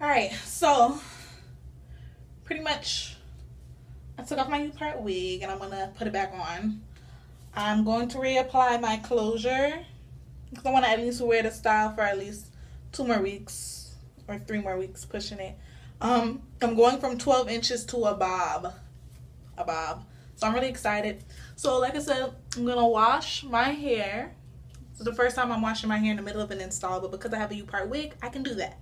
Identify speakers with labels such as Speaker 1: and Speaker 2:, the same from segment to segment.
Speaker 1: Alright, so pretty much I took off my U-part wig and I'm gonna put it back on. I'm going to reapply my closure because I want to at least wear the style for at least 2 more weeks or 3 more weeks pushing it. I'm going from 12 inches to a bob. So I'm really excited. So like I said, I'm gonna wash my hair. It's the first time I'm washing my hair in the middle of an install, but because I have a U-part wig, I can do that.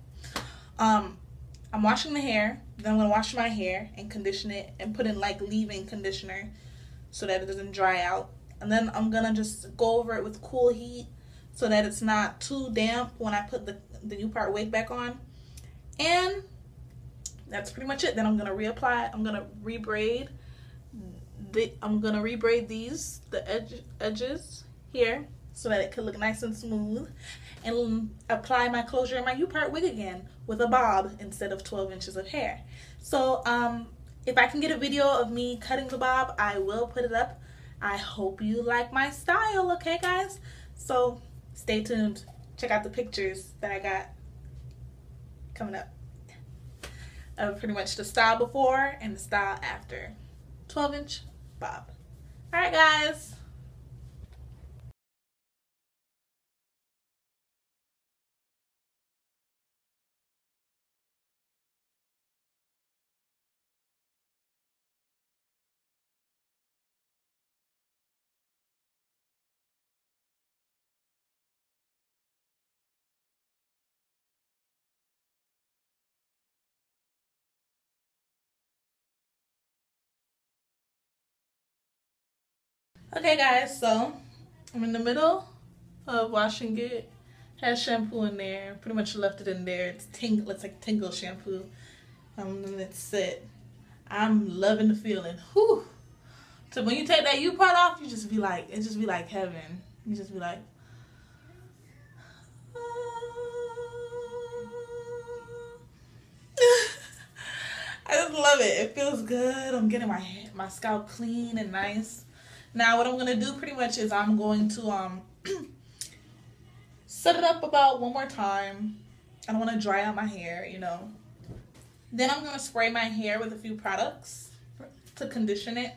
Speaker 1: I'm washing the hair, then I'm gonna wash my hair and condition it and put in like leave-in conditioner so that it doesn't dry out. And then I'm gonna just go over it with cool heat so that it's not too damp when I put the U-part wig back on. And that's pretty much it. Then I'm gonna reapply. I'm gonna rebraid. I'm gonna rebraid the edges here so that it could look nice and smooth, and apply my closure in my U-part wig again with a bob instead of 12 inches of hair. So if I can get a video of me cutting the bob, I will put it up. I hope you like my style, okay guys? So stay tuned. Check out the pictures that I got coming up of pretty much the style before and the style after. 12-inch bob. Alright guys. Okay guys, so I'm in the middle of washing it. Has shampoo in there. Pretty much left it in there. It's like tingle shampoo. And it's it. I'm loving the feeling. Whew. So when you take that U-part off, you just be like, it just be like heaven. You just be like, I just love it. It feels good. I'm getting my scalp clean and nice. Now what I'm gonna do pretty much is I'm going to set it up about 1 more time. I don't want to dry out my hair, you know. Then I'm gonna spray my hair with a few products to condition it,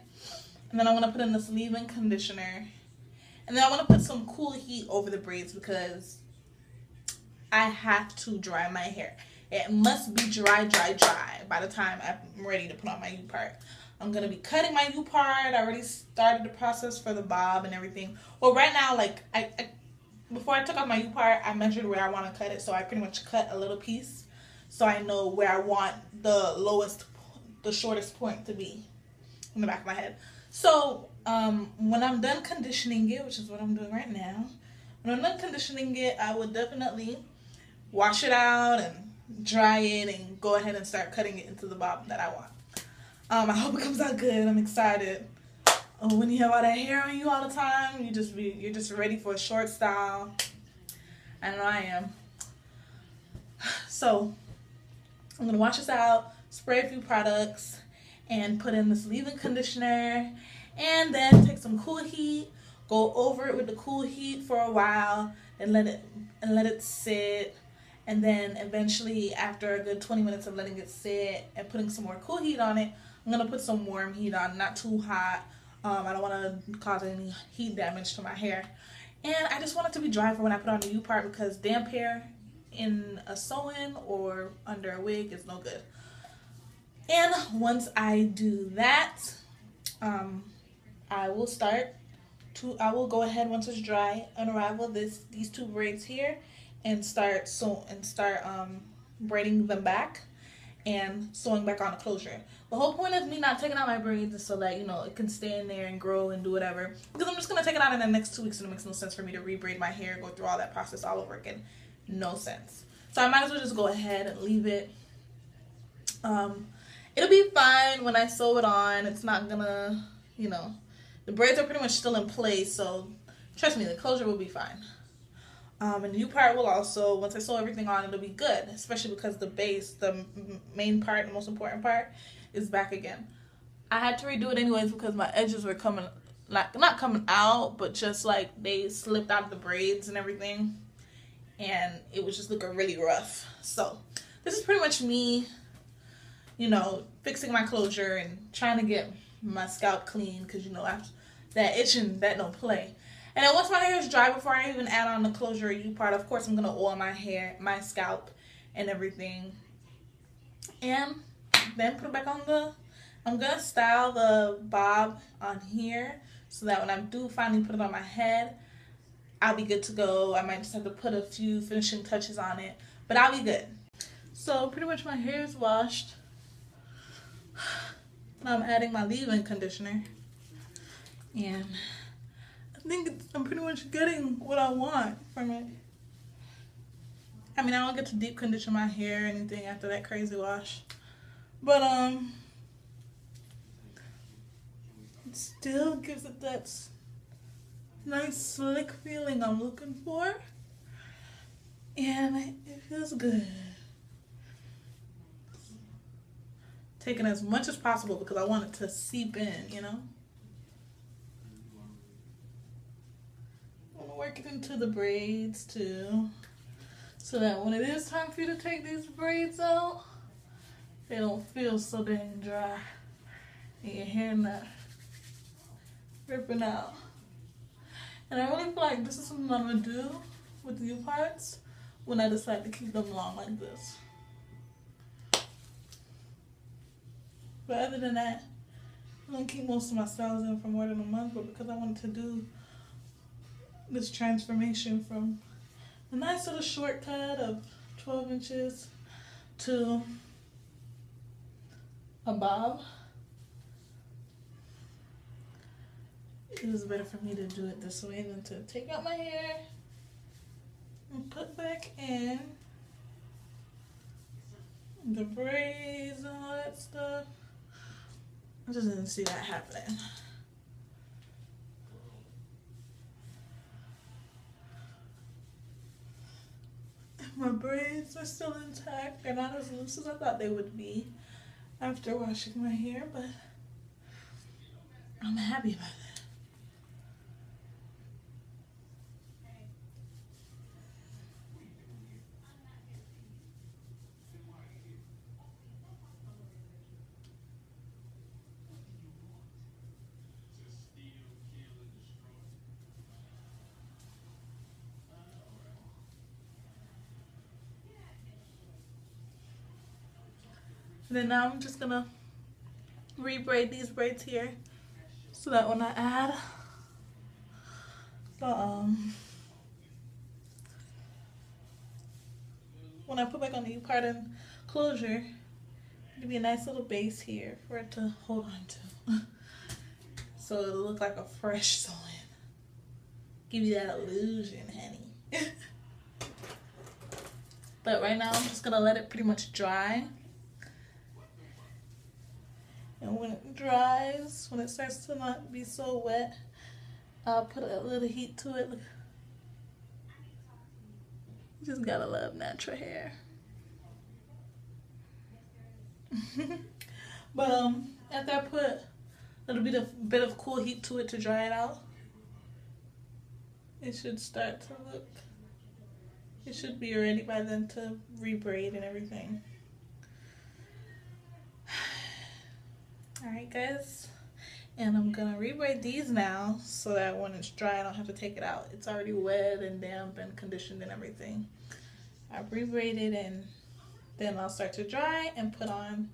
Speaker 1: and then I'm gonna put in this leave-in conditioner, and then I want to put some cool heat over the braids because I have to dry my hair. It must be dry by the time I'm ready to put on my U-part. I'm going to be cutting my U-part. I already started the process for the bob and everything. Well, right now, like, before I took off my U-part, I measured where I want to cut it. So I pretty much cut a little piece so I know where I want the shortest point to be in the back of my head. So when I'm done conditioning it, which is what I'm doing right now, when I'm done conditioning it, I would definitely wash it out and dry it and go ahead and start cutting it into the bob that I want. I hope it comes out good. I'm excited. When you have all that hair on you all the time, you're just ready for a short style. I know I am. So I'm gonna wash this out, spray a few products, and put in this leave-in conditioner, and then take some cool heat, go over it with the cool heat for a while, and let it sit. And then eventually, after a good 20 minutes of letting it sit and putting some more cool heat on it, I'm going to put some warm heat on, not too hot. I don't want to cause any heat damage to my hair. And I just want it to be dry for when I put on the U-part, because damp hair in a sew-in or under a wig is no good. And once I do that, I will go ahead, once it's dry, unravel these 2 braids here and start braiding them back and sewing back on the closure. The whole point of me not taking out my braids is so that, you know, it can stay in there and grow and do whatever. Because I'm just going to take it out in the next 2 weeks, and it makes no sense for me to rebraid my hair, go through all that process all over again. No sense. So I might as well just go ahead and leave it. It'll be fine when I sew it on. It's not gonna, you know, the braids are pretty much still in place, so trust me, the closure will be fine. And the U-part will also, once I sew everything on, it'll be good, especially because the base, the main part, the most important part, is back again. I had to redo it anyways because my edges were coming, like, not coming out, but just like they slipped out of the braids and everything, and it was just looking really rough. So this is pretty much me, you know, fixing my closure and trying to get my scalp clean, because, you know, after that itching, that don't play. And then once my hair is dry, before I even add on the closure U part, of course I'm going to oil my hair, my scalp and everything. And then put it back on the, I'm going to style the bob on here so that when I do finally put it on my head, I'll be good to go. I might just have to put a few finishing touches on it, but I'll be good. So pretty much my hair is washed. Now I'm adding my leave-in conditioner. And I think I'm pretty much getting what I want from it. I mean, I don't get to deep condition my hair or anything after that crazy wash. But, it still gives it that nice slick feeling I'm looking for. And it feels good. Taking as much as possible because I want it to seep in, you know? I'm going to work it into the braids too, so that when it is time for you to take these braids out, they don't feel so dang dry and your hair not ripping out. And I really feel like this is something I'm going to do with the U-parts when I decide to keep them long like this. But other than that, I don't keep most of my styles in for more than a month, but because I wanted to do this transformation from a nice little shortcut of 12 inches to a bob, it was better for me to do it this way than to take out my hair and put back in the braids and all that stuff. I just didn't see that happening. My braids are still intact. They're not as loose as I thought they would be after washing my hair, but I'm happy about that. And then now I'm just gonna re-braid these braids here so that when I add the when I put back on the U-part and closure, it'll be a nice little base here for it to hold on to. So it'll look like a fresh sew-in. Give you that illusion, honey. But right now I'm just gonna let it pretty much dry. And when it dries, when it starts to not be so wet, I'll put a little heat to it. You just gotta love natural hair. But after I put a little bit of cool heat to it to dry it out, it should start to look, it should be ready by then to re-braid and everything. Alright guys, and I'm gonna re-braid these now so that when it's dry I don't have to take it out. It's already wet and damp and conditioned and everything. I've re-braided and then I'll start to dry and put on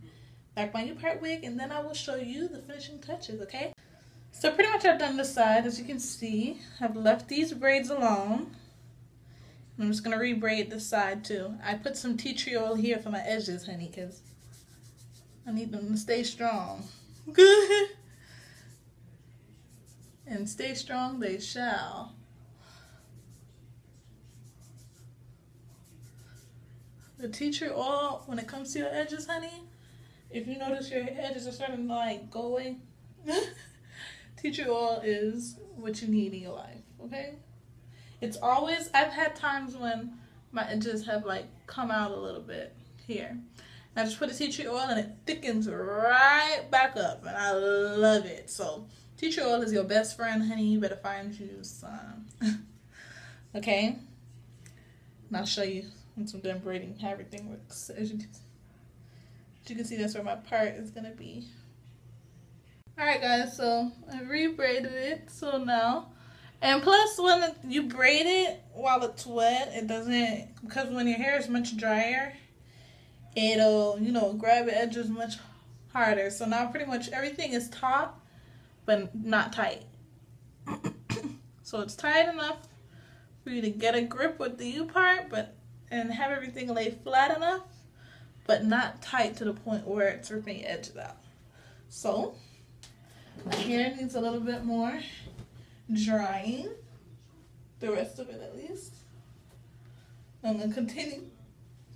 Speaker 1: back my U-part wig, and then I will show you the finishing touches, okay? So pretty much I've done this side. As you can see, I've left these braids alone. I'm just gonna re-braid this side too. I put some tea tree oil here for my edges, honey, because I need them to stay strong. Good. And stay strong they shall. The tea tree oil, when it comes to your edges, honey, if you notice your edges are starting to like go away, tea tree oil is what you need in your life, okay? It's always, I've had times when my edges have like come out a little bit here. I just put the tea tree oil and it thickens right back up, and I love it. So tea tree oil is your best friend, honey. You better find you some. Okay? And I'll show you Once I'm done braiding, how everything looks. As you can see, that's where my part is gonna be. Alright guys, so I re-braided it, so now, and plus when you braid it while it's wet, it doesn't, because when your hair is much drier, it'll, you know, grab the edges much harder. So now pretty much everything is taut, but not tight. So it's tight enough for you to get a grip with the U part, and have everything lay flat enough, but not tight to the point where it's ripping edges out. So my hair needs a little bit more drying, the rest of it at least. I'm going to continue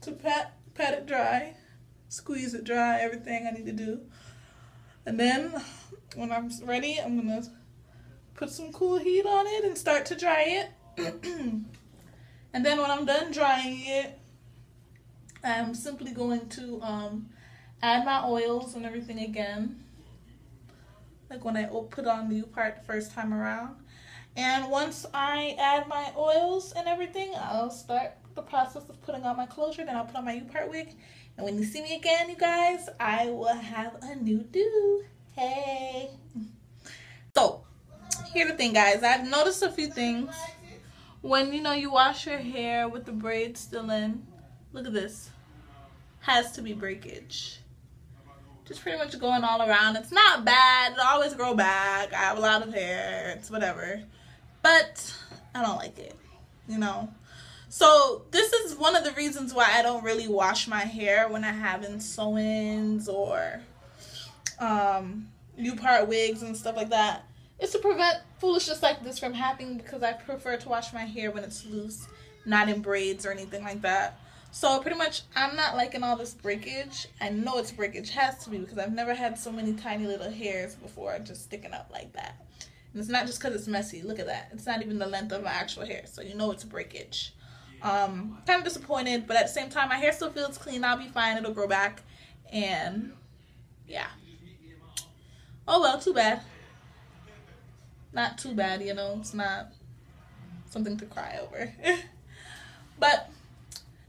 Speaker 1: to pat it dry, squeeze it dry, everything I need to do. And then when I'm ready, I'm going to put some cool heat on it and start to dry it. And then when I'm done drying it, I'm simply going to add my oils and everything again. Like when I put on the U part the first time around. And once I add my oils and everything, I'll start the process of putting on my closure. Then I'll put on my U part wig. And when you see me again, you guys, I will have a new do. Hey. So, here's the thing, guys. I've noticed a few things. When, you know, you wash your hair with the braids still in. Look at this. Has to be breakage. Just pretty much going all around. It's not bad. It'll always grow back. I have a lot of hair. It's whatever. But I don't like it, you know. So this is one of the reasons why I don't really wash my hair when I have sew-ins or U-part wigs and stuff like that. It's to prevent foolishness like this from happening, because I prefer to wash my hair when it's loose, not in braids or anything like that. So pretty much I'm not liking all this breakage. I know it's breakage, has to be, because I've never had so many tiny little hairs before just sticking up like that. And it's not just because it's messy. Look at that. It's not even the length of my actual hair, so you know it's breakage. Kind of disappointed, but at the same time my hair still feels clean. I'll be fine. It'll grow back. And yeah. Oh well, too bad. Not too bad, you know. It's not something to cry over. But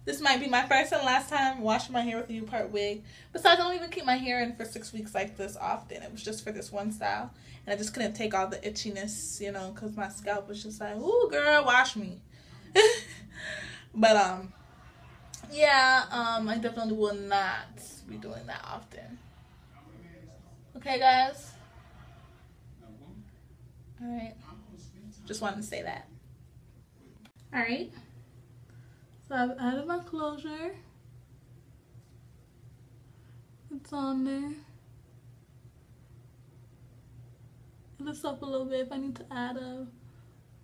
Speaker 1: this might be my first and last time washing my hair with a U-part wig. Besides, I don't even keep my hair in for 6 weeks like this often. It was just for this one style. And I just couldn't take all the itchiness, you know, because my scalp was just like, ooh, girl, wash me. But, yeah, I definitely will not be doing that often. Okay, guys? Alright. Just wanted to say that. Alright. So I've added my closure. It's on there. It lifts up a little bit. If I need to add a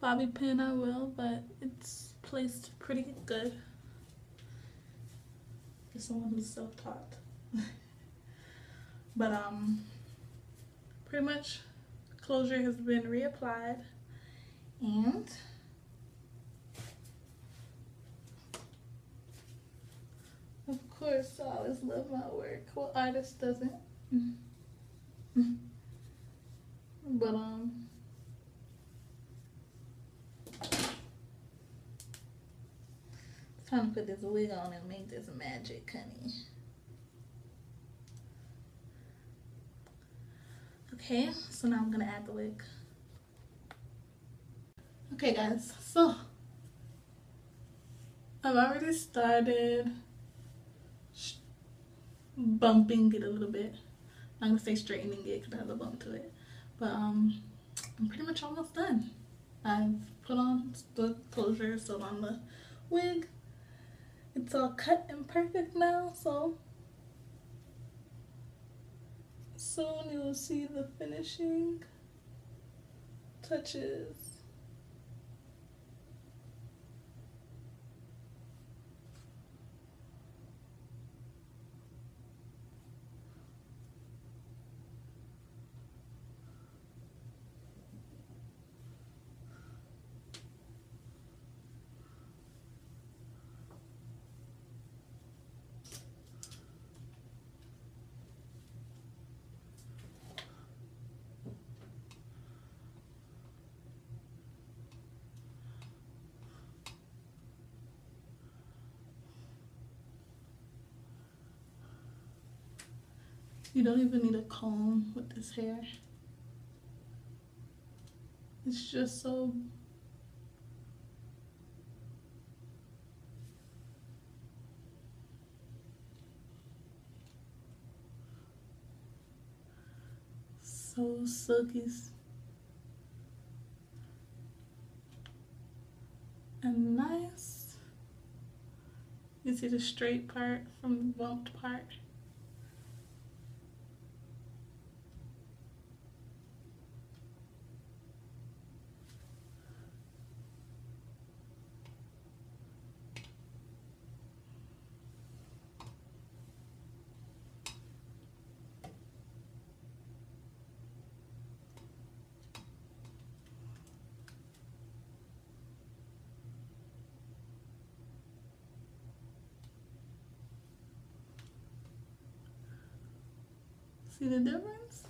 Speaker 1: bobby pin, I will, but it's placed pretty good. For someone who's self-taught. But pretty much closure has been reapplied, and of course I always love my work. What artist doesn't? But it's time to put this wig on and make this magic, honey. Okay, so now I'm gonna add the wig. Okay guys, so I've already started bumping it a little bit. I'm gonna say straightening it because it has a bump to it. But I'm pretty much almost done. I've put on the closure, so on the wig. It's all cut and perfect now, so soon you will see the finishing touches. You don't even need a comb with this hair. It's just so silky and nice. You see the straight part from the bumped part. See the difference?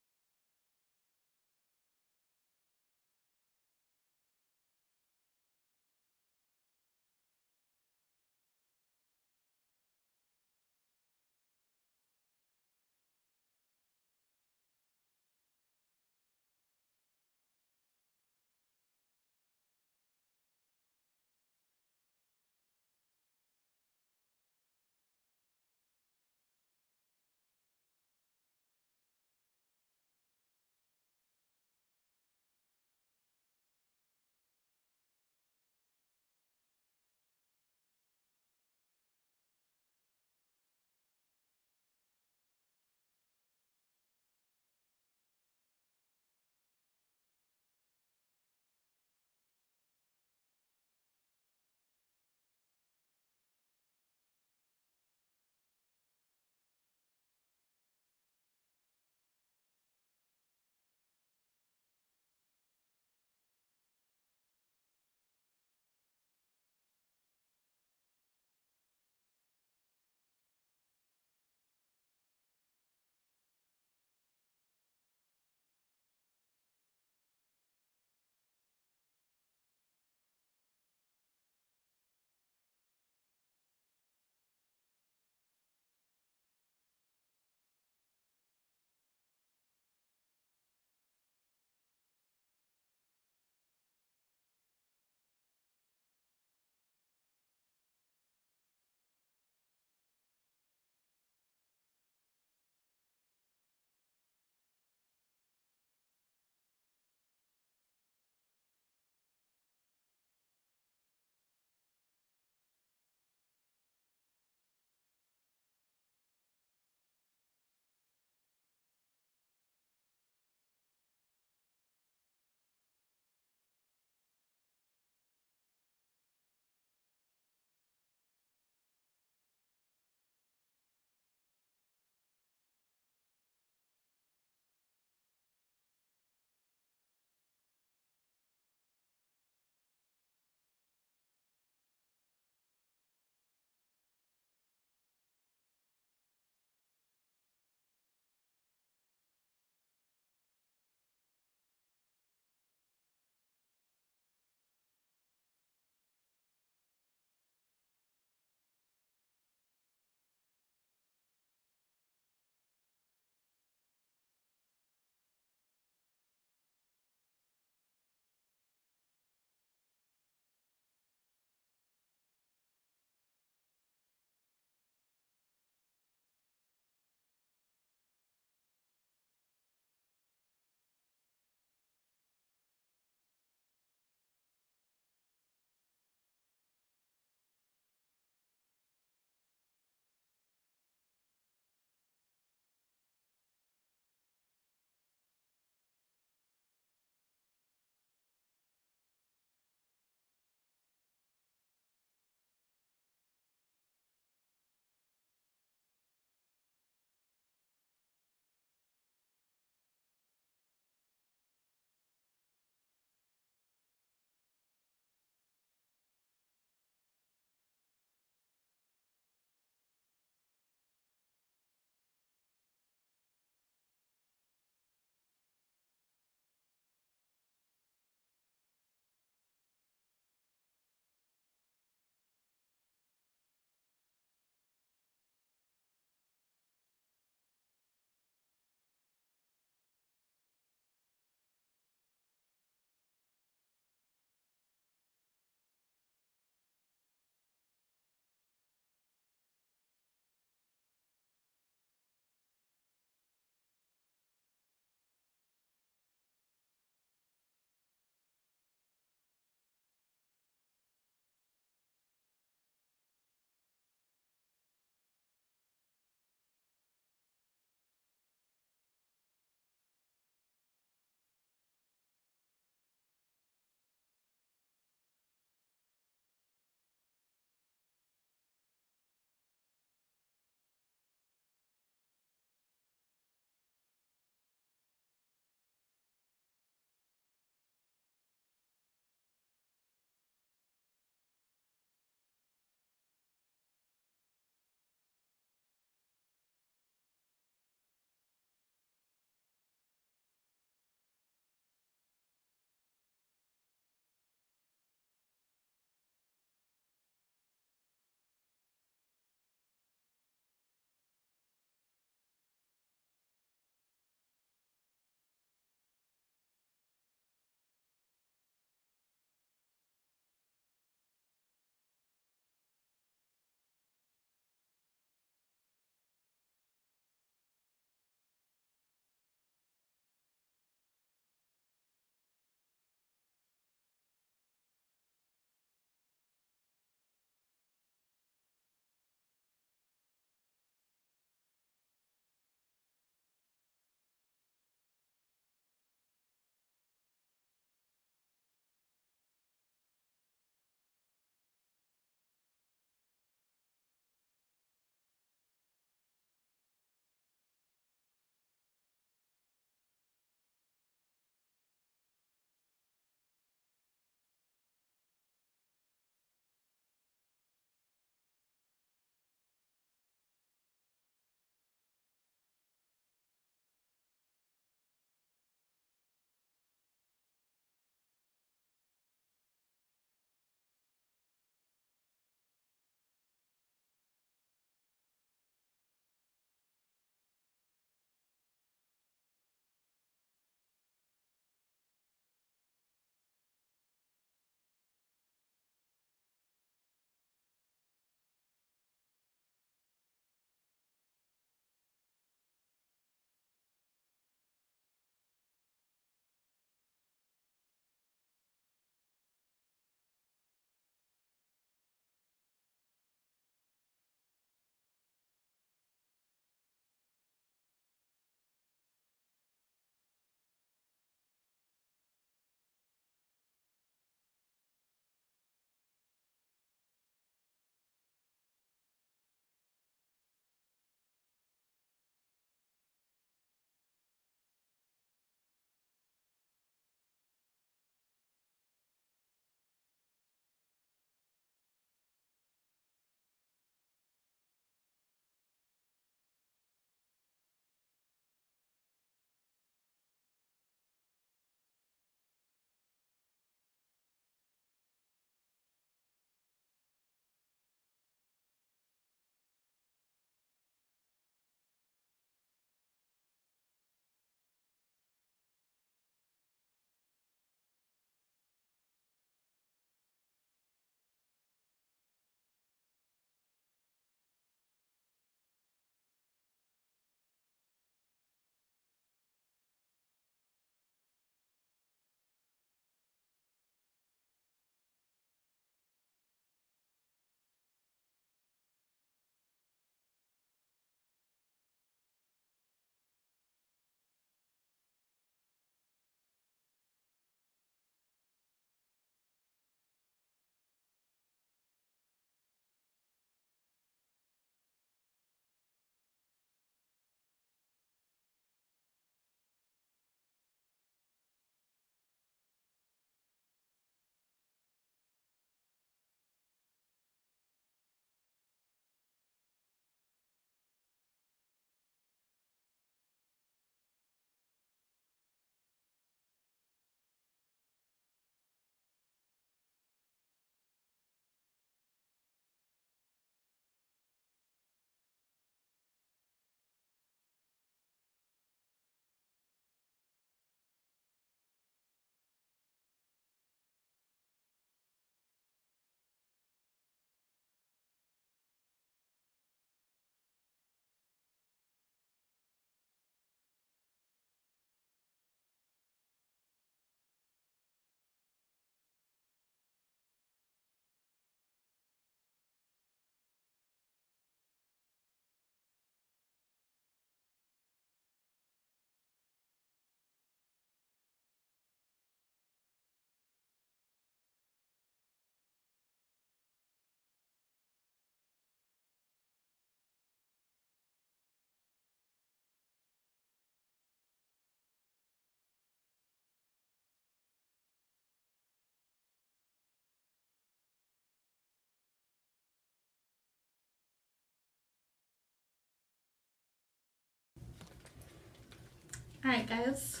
Speaker 1: Alright guys,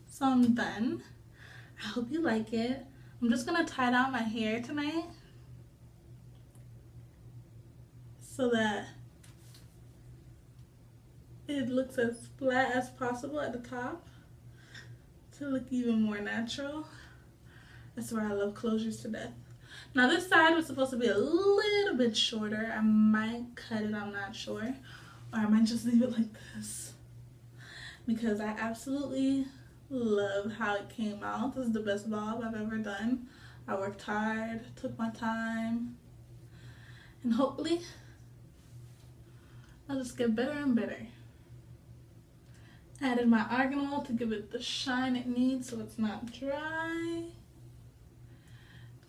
Speaker 1: so I'm done. I hope you like it. I'm just gonna tie down my hair tonight so that it looks as flat as possible at the top to look even more natural. That's where I love closures to death. Now this side was supposed to be a little bit shorter. I might cut it, I'm not sure. Or I might just leave it like this, because I absolutely love how it came out. This is the best bob I've ever done. I worked hard, took my time, and hopefully I'll just get better and better. Added my argan oil to give it the shine it needs so it's not dry.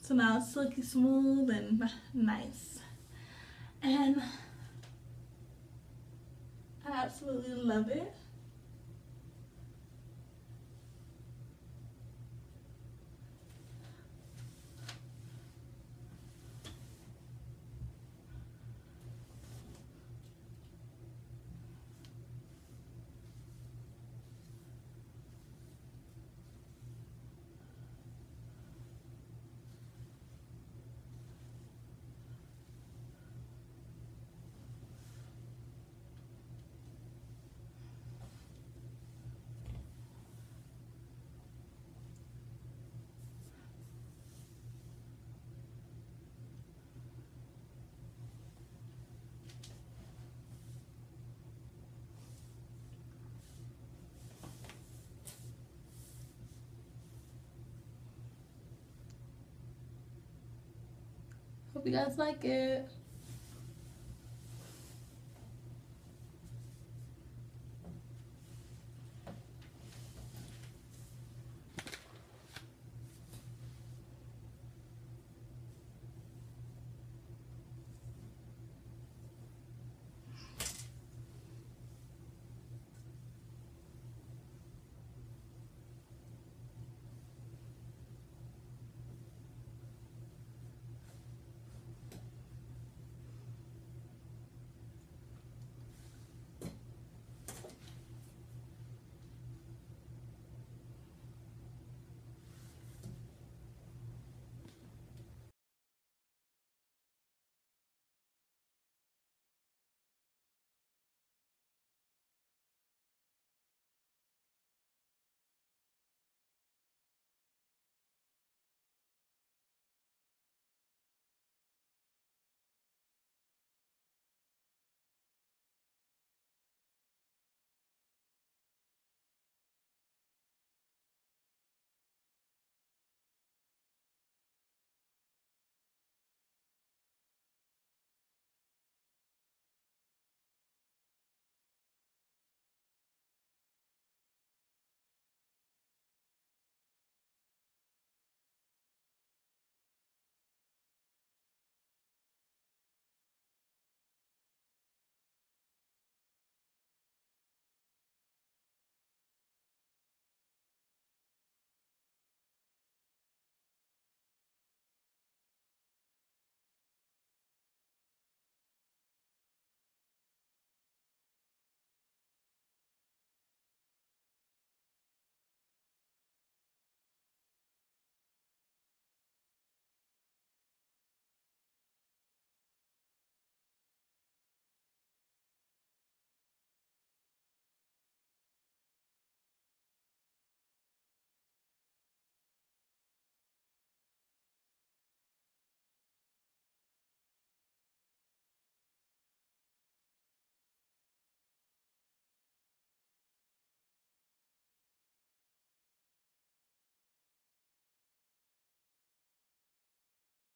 Speaker 1: So now it's silky smooth and nice. And I absolutely love it. Hope you guys like it.